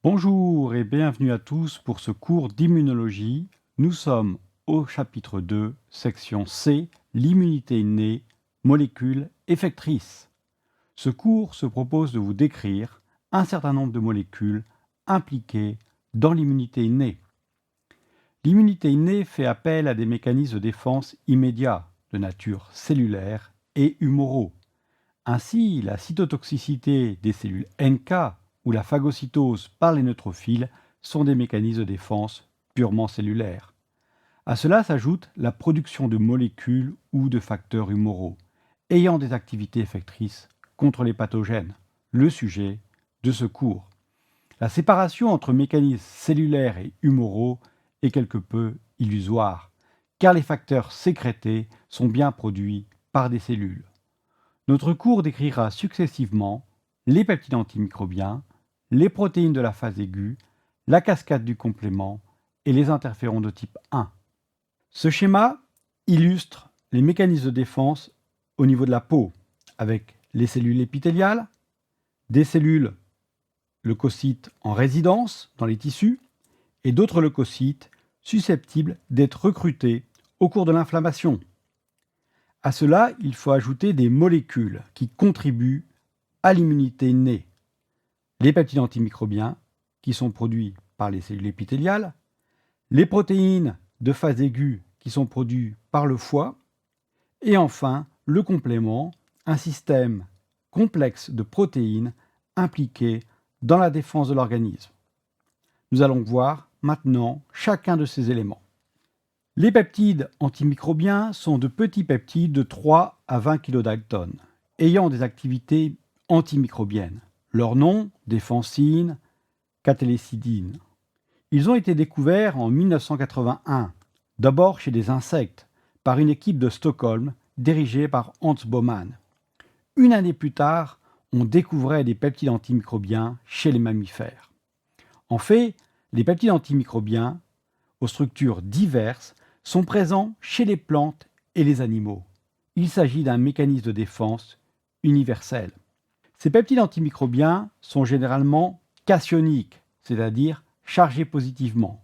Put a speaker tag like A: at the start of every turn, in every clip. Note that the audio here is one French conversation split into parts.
A: Bonjour et bienvenue à tous pour ce cours d'immunologie. Nous sommes au chapitre 2, section C, l'immunité innée, molécules effectrices. Ce cours se propose de vous décrire un certain nombre de molécules impliquées dans l'immunité innée. L'immunité innée fait appel à des mécanismes de défense immédiats, de nature cellulaire et humoraux. Ainsi, la cytotoxicité des cellules NK ou la phagocytose par les neutrophiles sont des mécanismes de défense purement cellulaires. À cela s'ajoute la production de molécules ou de facteurs humoraux, ayant des activités effectrices contre les pathogènes, le sujet de ce cours. La séparation entre mécanismes cellulaires et humoraux est quelque peu illusoire, car les facteurs sécrétés sont bien produits par des cellules. Notre cours décrira successivement les peptides antimicrobiens, les protéines de la phase aiguë, la cascade du complément et les interférons de type 1. Ce schéma illustre les mécanismes de défense au niveau de la peau, avec les cellules épithéliales, des cellules leucocytes en résidence dans les tissus et d'autres leucocytes susceptibles d'être recrutés au cours de l'inflammation. À cela, il faut ajouter des molécules qui contribuent à l'immunité innée. Les peptides antimicrobiens, qui sont produits par les cellules épithéliales, les protéines de phase aiguë, qui sont produites par le foie, et enfin le complément, un système complexe de protéines impliquées dans la défense de l'organisme. Nous allons voir maintenant chacun de ces éléments. Les peptides antimicrobiens sont de petits peptides de 3 à 20 kilodaltons, ayant des activités antimicrobiennes. Leur nom, défensine, catélécidine. Ils ont été découverts en 1981, d'abord chez des insectes, par une équipe de Stockholm dirigée par Hans Baumann. Une année plus tard, on découvrait des peptides antimicrobiens chez les mammifères. En fait, les peptides antimicrobiens, aux structures diverses, sont présents chez les plantes et les animaux. Il s'agit d'un mécanisme de défense universel. Ces peptides antimicrobiens sont généralement cationiques, c'est-à-dire chargés positivement,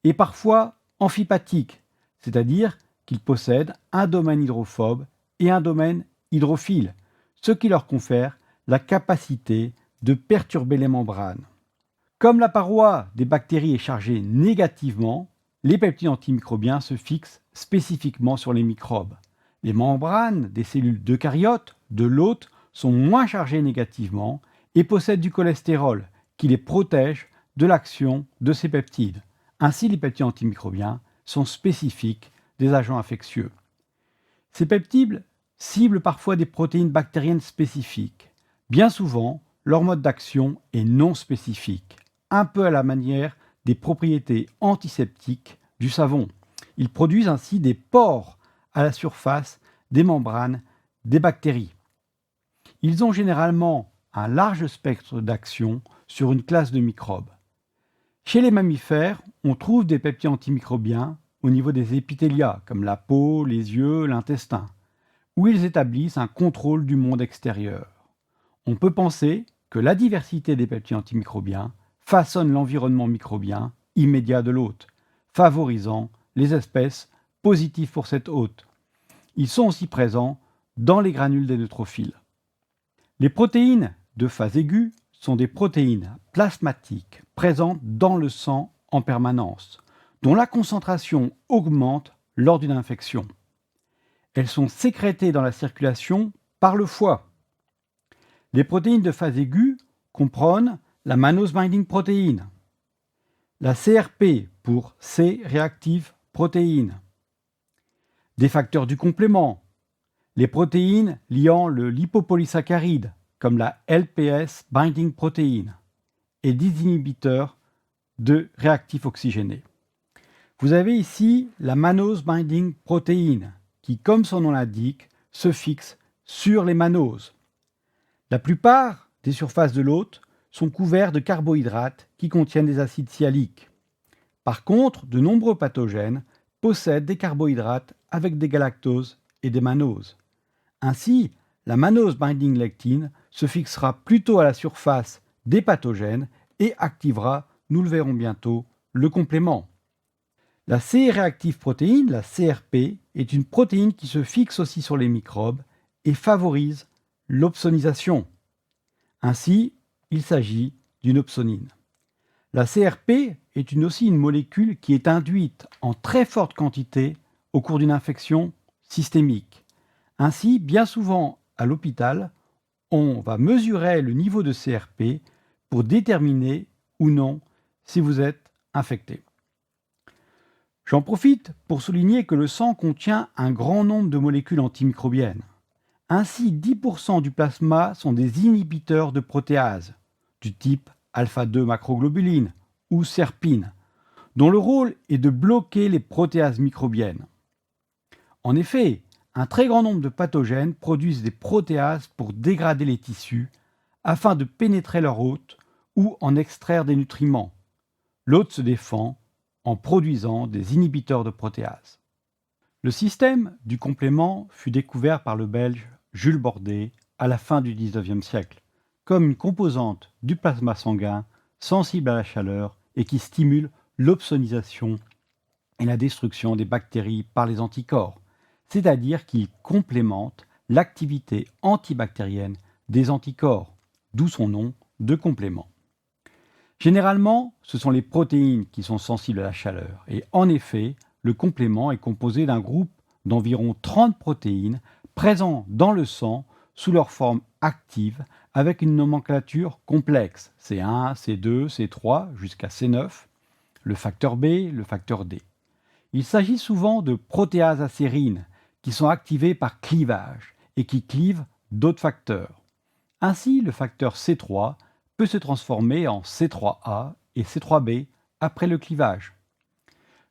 A: et parfois amphipathiques, c'est-à-dire qu'ils possèdent un domaine hydrophobe et un domaine hydrophile, ce qui leur confère la capacité de perturber les membranes. Comme la paroi des bactéries est chargée négativement, les peptides antimicrobiens se fixent spécifiquement sur les microbes. Les membranes des cellules d'eucaryotes, de l'hôte, sont moins chargées négativement et possèdent du cholestérol qui les protège de l'action de ces peptides. Ainsi, les peptides antimicrobiens sont spécifiques des agents infectieux. Ces peptides ciblent parfois des protéines bactériennes spécifiques. Bien souvent, leur mode d'action est non spécifique, un peu à la manière des propriétés antiseptiques du savon. Ils produisent ainsi des pores à la surface des membranes des bactéries. Ils ont généralement un large spectre d'action sur une classe de microbes. Chez les mammifères, on trouve des peptides antimicrobiens au niveau des épithéliats, comme la peau, les yeux, l'intestin, où ils établissent un contrôle du monde extérieur. On peut penser que la diversité des peptides antimicrobiens façonne l'environnement microbien immédiat de l'hôte, favorisant les espèces positives pour cet hôte. Ils sont aussi présents dans les granules des neutrophiles. Les protéines de phase aiguë sont des protéines plasmatiques présentes dans le sang en permanence, dont la concentration augmente lors d'une infection. Elles sont sécrétées dans la circulation par le foie. Les protéines de phase aiguë comprennent la mannose binding protein, la CRP pour C-reactive protein, des facteurs du complément, les protéines liant le lipopolysaccharide, comme la LPS binding protein, et des inhibiteurs de réactifs oxygénés. Vous avez ici la mannose binding protein, qui, comme son nom l'indique, se fixe sur les mannoses. La plupart des surfaces de l'hôte sont couverts de carbohydrates qui contiennent des acides sialiques. Par contre, de nombreux pathogènes possèdent des carbohydrates avec des galactoses et des mannoses. Ainsi, la mannose binding lectine se fixera plutôt à la surface des pathogènes et activera, nous le verrons bientôt, le complément. La C-réactive protéine, la CRP, est une protéine qui se fixe aussi sur les microbes et favorise l'opsonisation. Ainsi, il s'agit d'une opsonine. La CRP est aussi une molécule qui est induite en très forte quantité au cours d'une infection systémique. Ainsi, bien souvent à l'hôpital, on va mesurer le niveau de CRP pour déterminer ou non si vous êtes infecté. J'en profite pour souligner que le sang contient un grand nombre de molécules antimicrobiennes. Ainsi, 10% du plasma sont des inhibiteurs de protéases, du type alpha-2 macroglobuline ou serpine, dont le rôle est de bloquer les protéases microbiennes. En effet, un très grand nombre de pathogènes produisent des protéases pour dégrader les tissus afin de pénétrer leur hôte ou en extraire des nutriments. L'hôte se défend en produisant des inhibiteurs de protéases. Le système du complément fut découvert par le Belge Jules Bordet à la fin du XIXe siècle, comme une composante du plasma sanguin sensible à la chaleur et qui stimule l'opsonisation et la destruction des bactéries par les anticorps, c'est-à-dire qu'il complémente l'activité antibactérienne des anticorps, d'où son nom de complément. Généralement, ce sont les protéines qui sont sensibles à la chaleur, et en effet, le complément est composé d'un groupe d'environ 30 protéines présents dans le sang sous leur forme active avec une nomenclature complexe, C1, C2, C3 jusqu'à C9, le facteur B, le facteur D. Il s'agit souvent de protéases acérines qui sont activées par clivage et qui clivent d'autres facteurs. Ainsi, le facteur C3 peut se transformer en C3A et C3B après le clivage.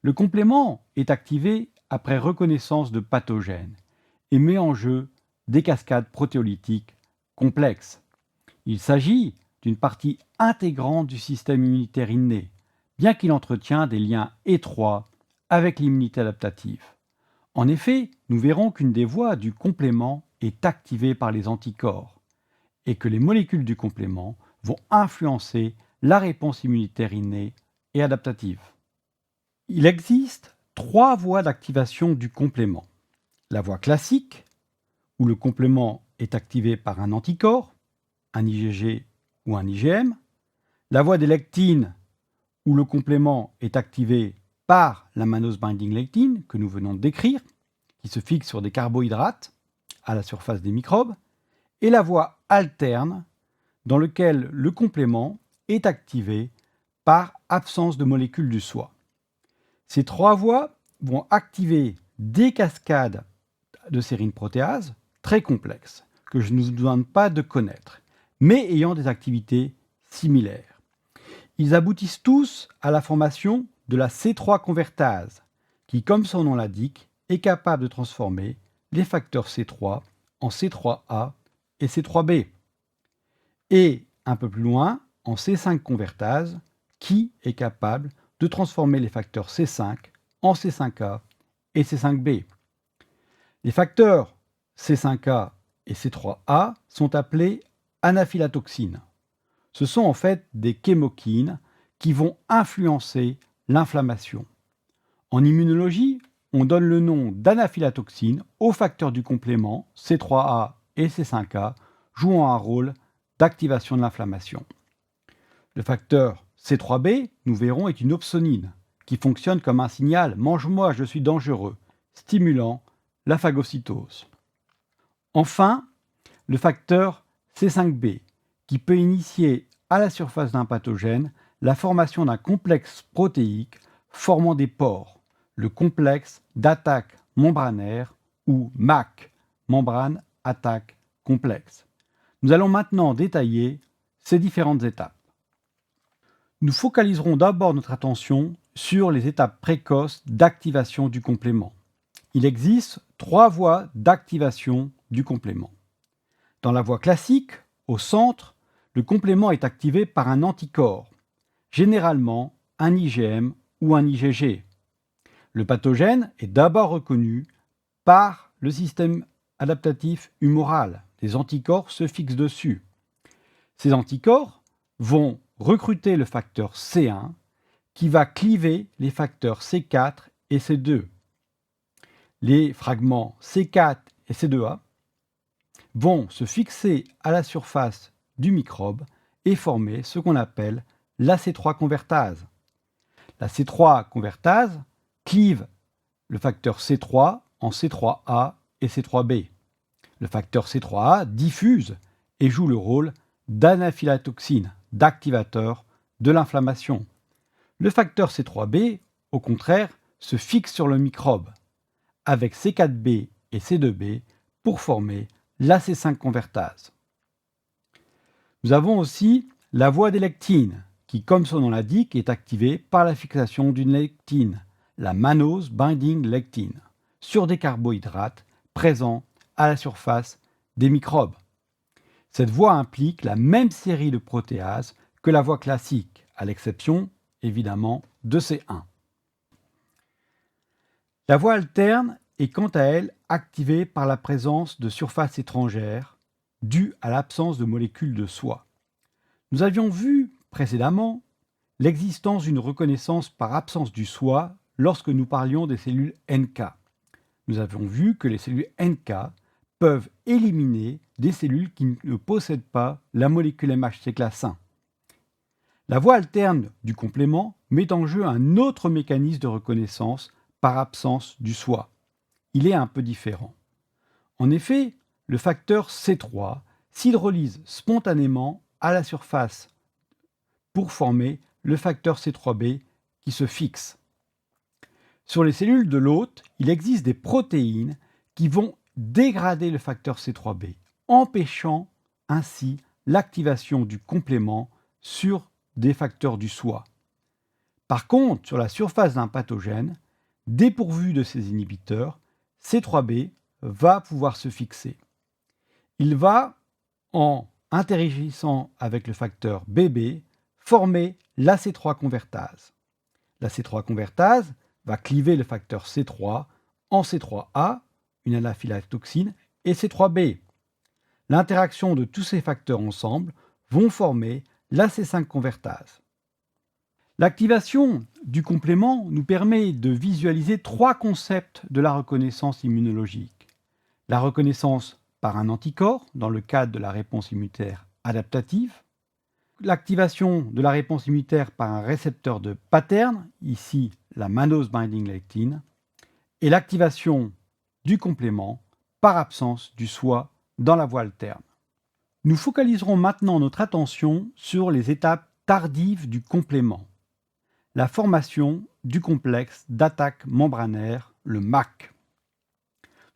A: Le complément est activé après reconnaissance de pathogènes et met en jeu des cascades protéolytiques complexes. Il s'agit d'une partie intégrante du système immunitaire inné, bien qu'il entretient des liens étroits avec l'immunité adaptative. En effet, nous verrons qu'une des voies du complément est activée par les anticorps et que les molécules du complément vont influencer la réponse immunitaire innée et adaptative. Il existe 3 voies d'activation du complément. La voie classique, où le complément est activé par un anticorps, un IgG ou un IgM. La voie des lectines, où le complément est activé par la mannose binding lectine que nous venons de décrire, qui se fixe sur des carbohydrates à la surface des microbes. Et la voie alterne, dans laquelle le complément est activé par absence de molécules du soi. Ces 3 voies vont activer des cascades de sérine protéases très complexes que je ne vous demande pas de connaître, mais ayant des activités similaires. Ils aboutissent tous à la formation de la C3 convertase, qui, comme son nom l'indique, est capable de transformer les facteurs C3 en C3A et C3B. Et un peu plus loin, en C5 convertase, qui est capable de transformer les facteurs C5 en C5A et C5B. Les facteurs C5A et C3A sont appelés anaphylatoxines. Ce sont en fait des chémokines qui vont influencer l'inflammation. En immunologie, on donne le nom d'anaphylatoxine aux facteurs du complément C3A et C5A jouant un rôle d'activation de l'inflammation. Le facteur C3B, nous verrons, est une opsonine qui fonctionne comme un signal « mange-moi, je suis dangereux », stimulant la phagocytose. Enfin, le facteur C5B, qui peut initier à la surface d'un pathogène la formation d'un complexe protéique formant des pores, le complexe d'attaque membranaire ou MAC, membrane attaque complexe. Nous allons maintenant détailler ces différentes étapes. Nous focaliserons d'abord notre attention sur les étapes précoces d'activation du complément. Il existe 3 voies d'activation du complément. Dans la voie classique, au centre, le complément est activé par un anticorps, généralement un IgM ou un IgG. Le pathogène est d'abord reconnu par le système adaptatif humoral. Les anticorps se fixent dessus. Ces anticorps vont recruter le facteur C1 qui va cliver les facteurs C4 et C2. Les fragments C4 et C2A vont se fixer à la surface du microbe et former ce qu'on appelle la C3 convertase. La C3 convertase clive le facteur C3 en C3A et C3B. Le facteur C3A diffuse et joue le rôle d'anaphylatoxine, d'activateur de l'inflammation. Le facteur C3B, au contraire, se fixe sur le microbe, avec C4B et C2B pour former la C5 convertase. Nous avons aussi la voie des lectines, qui, comme son nom l'indique, est activée par la fixation d'une lectine, la mannose binding lectin, sur des carbohydrates présents à la surface des microbes. Cette voie implique la même série de protéases que la voie classique, à l'exception évidemment de C1. La voie alterne est quant à elle activée par la présence de surfaces étrangères due à l'absence de molécules de soie. Nous avions vu précédemment l'existence d'une reconnaissance par absence du soie lorsque nous parlions des cellules NK. Nous avons vu que les cellules NK peuvent éliminer des cellules qui ne possèdent pas la molécule MHC classe 1. La voie alterne du complément met en jeu un autre mécanisme de reconnaissance par absence du soie. Il est un peu différent. En effet, le facteur C3 s'hydrolyse spontanément à la surface pour former le facteur C3b qui se fixe. Sur les cellules de l'hôte, il existe des protéines qui vont dégrader le facteur C3b, empêchant ainsi l'activation du complément sur des facteurs du soie. Par contre, sur la surface d'un pathogène, dépourvu de ces inhibiteurs, C3b va pouvoir se fixer. Il va, en interagissant avec le facteur Bb, former la C3 convertase. La C3 convertase va cliver le facteur C3 en C3A, une anaphylatoxine, et C3B. L'interaction de tous ces facteurs ensemble vont former la C5 convertase. L'activation du complément nous permet de visualiser trois concepts de la reconnaissance immunologique. La reconnaissance par un anticorps, dans le cadre de la réponse immunitaire adaptative, l'activation de la réponse immunitaire par un récepteur de pattern, ici la mannose binding lectin, et l'activation du complément par absence du soie dans la voie alterne. Nous focaliserons maintenant notre attention sur les étapes tardives du complément. La formation du complexe d'attaque membranaire, le MAC.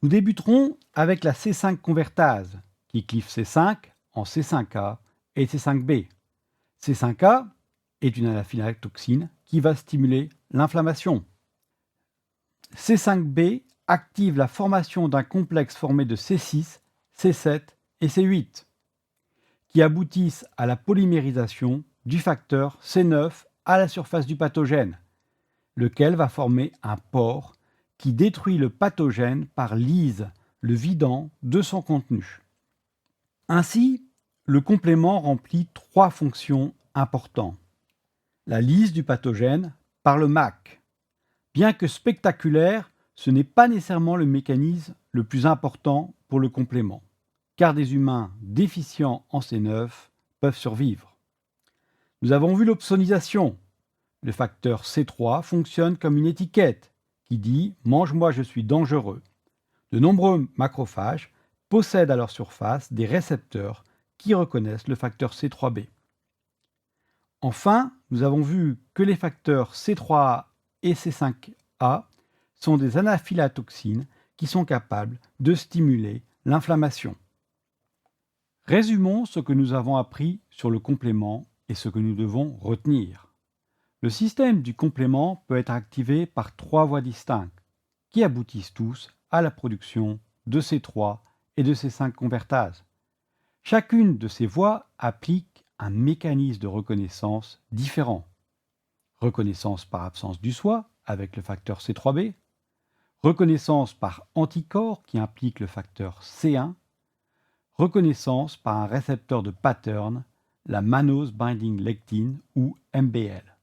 A: Nous débuterons avec la C5 convertase, qui clive C5 en C5A et C5B. C5A est une anaphylatoxine qui va stimuler l'inflammation. C5B active la formation d'un complexe formé de C6, C7 et C8, qui aboutissent à la polymérisation du facteur C9 à la surface du pathogène, lequel va former un pore qui détruit le pathogène par lyse, le vidant de son contenu. Ainsi, le complément remplit trois fonctions importantes. La lyse du pathogène par le MAC. Bien que spectaculaire, ce n'est pas nécessairement le mécanisme le plus important pour le complément, car des humains déficients en C9 peuvent survivre. Nous avons vu l'opsonisation. Le facteur C3 fonctionne comme une étiquette qui dit « mange-moi, je suis dangereux ». De nombreux macrophages possèdent à leur surface des récepteurs qui reconnaissent le facteur C3b. Enfin, nous avons vu que les facteurs C3A et C5A sont des anaphylatoxines qui sont capables de stimuler l'inflammation. Résumons ce que nous avons appris sur le complément et ce que nous devons retenir. Le système du complément peut être activé par trois voies distinctes, qui aboutissent tous à la production de C3 et de C5 convertases. Chacune de ces voies applique un mécanisme de reconnaissance différent. Reconnaissance par absence du soie avec le facteur C3b, reconnaissance par anticorps qui implique le facteur C1, reconnaissance par un récepteur de pattern la mannose binding lectin ou MBL.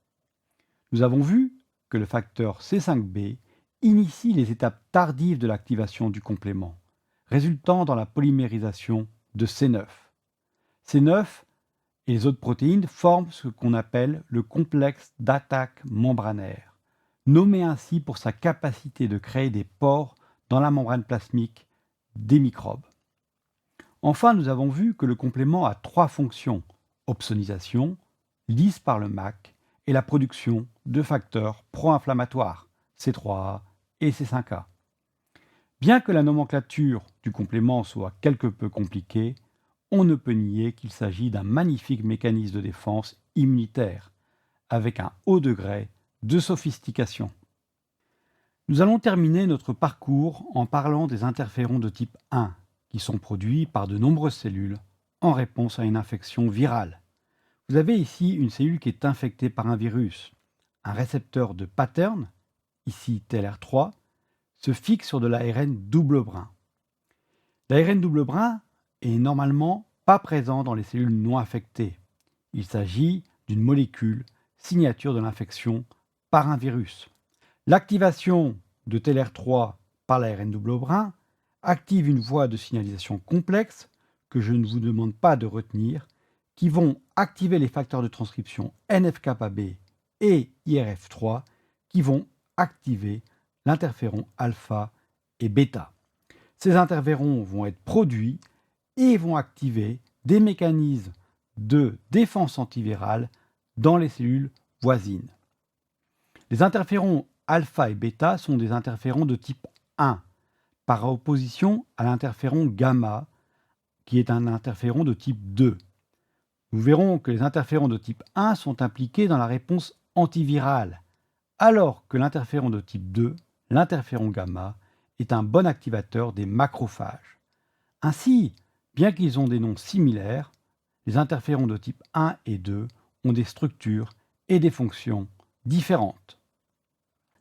A: Nous avons vu que le facteur C5b initie les étapes tardives de l'activation du complément, résultant dans la polymérisation de C9. C9 et les autres protéines forment ce qu'on appelle le complexe d'attaque membranaire, nommé ainsi pour sa capacité de créer des pores dans la membrane plasmique des microbes. Enfin, nous avons vu que le complément a trois fonctions: opsonisation, lyse par le MAC et la production de facteurs pro-inflammatoires, C3A et C5A. Bien que la nomenclature du complément soit quelque peu compliquée, on ne peut nier qu'il s'agit d'un magnifique mécanisme de défense immunitaire, avec un haut degré de sophistication. Nous allons terminer notre parcours en parlant des interférons de type 1, qui sont produits par de nombreuses cellules en réponse à une infection virale. Vous avez ici une cellule qui est infectée par un virus. Un récepteur de pattern, ici TLR3, se fixe sur de l'ARN double brin. L'ARN double brin est normalement pas présent dans les cellules non infectées. Il s'agit d'une molécule signature de l'infection par un virus. L'activation de TLR3 par l'ARN double brin active une voie de signalisation complexe que je ne vous demande pas de retenir, qui vont activer les facteurs de transcription NF-κB et IRF3 qui vont activer l'interféron alpha et bêta. Ces interférons vont être produits et vont activer des mécanismes de défense antivirale dans les cellules voisines. Les interférons alpha et bêta sont des interférons de type 1, par opposition à l'interféron gamma, qui est un interféron de type 2. Nous verrons que les interférons de type 1 sont impliqués dans la réponse antivirale, alors que l'interféron de type 2, l'interféron gamma, est un bon activateur des macrophages. Ainsi, bien qu'ils ont des noms similaires, les interférons de type 1 et 2 ont des structures et des fonctions différentes.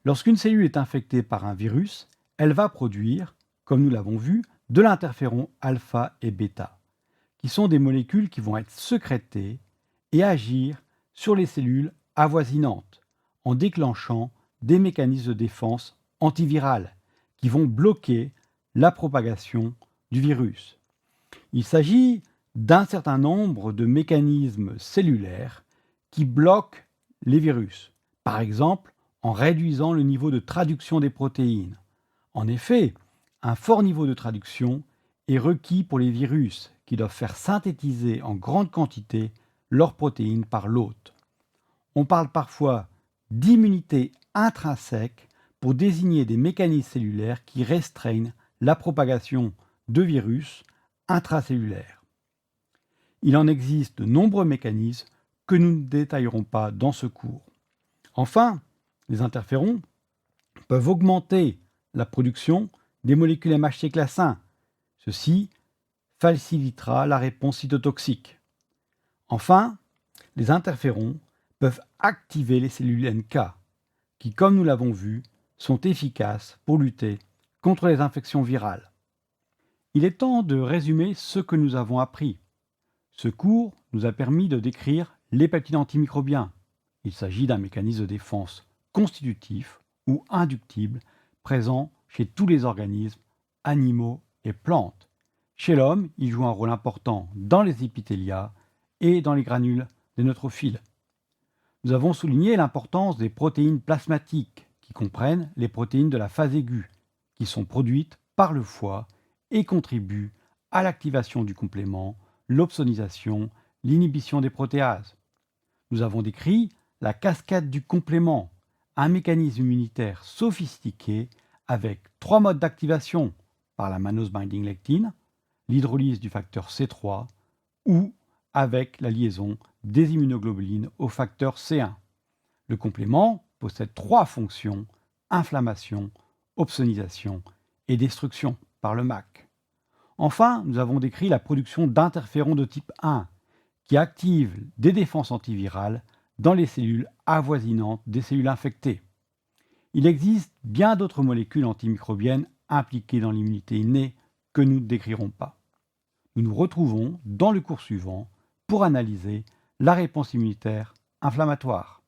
A: Lorsqu'une cellule est infectée par un virus, elle va produire, comme nous l'avons vu, de l'interféron alpha et bêta, qui sont des molécules qui vont être sécrétées et agir sur les cellules avoisinantes, en déclenchant des mécanismes de défense antivirale qui vont bloquer la propagation du virus. Il s'agit d'un certain nombre de mécanismes cellulaires qui bloquent les virus, par exemple en réduisant le niveau de traduction des protéines. En effet, un fort niveau de traduction est requis pour les virus qui doivent faire synthétiser en grande quantité leurs protéines par l'hôte. On parle parfois d'immunité intrinsèque pour désigner des mécanismes cellulaires qui restreignent la propagation de virus intracellulaires. Il en existe de nombreux mécanismes que nous ne détaillerons pas dans ce cours. Enfin, les interférons peuvent augmenter la production des molécules MHC classe 1. Ceci facilitera la réponse cytotoxique. Enfin, les interférons peuvent activer les cellules NK, qui, comme nous l'avons vu, sont efficaces pour lutter contre les infections virales. Il est temps de résumer ce que nous avons appris. Ce cours nous a permis de décrire les peptides antimicrobiens. Il s'agit d'un mécanisme de défense constitutif ou inductible présent chez tous les organismes, animaux et plantes. Chez l'homme, il joue un rôle important dans les épithéliats et dans les granules des neutrophiles. Nous avons souligné l'importance des protéines plasmatiques, qui comprennent les protéines de la phase aiguë, qui sont produites par le foie et contribuent à l'activation du complément, l'opsonisation, l'inhibition des protéases. Nous avons décrit la cascade du complément, un mécanisme immunitaire sophistiqué avec 3 modes d'activation par la mannose binding lectin, l'hydrolyse du facteur C3 ou avec la liaison des immunoglobulines au facteur C1. Le complément possède 3 fonctions: inflammation, opsonisation et destruction par le MAC. Enfin, nous avons décrit la production d'interférons de type 1 qui activent des défenses antivirales dans les cellules avoisinantes des cellules infectées. Il existe bien d'autres molécules antimicrobiennes impliquées dans l'immunité innée que nous ne décrirons pas. Nous nous retrouvons dans le cours suivant pour analyser la réponse immunitaire inflammatoire.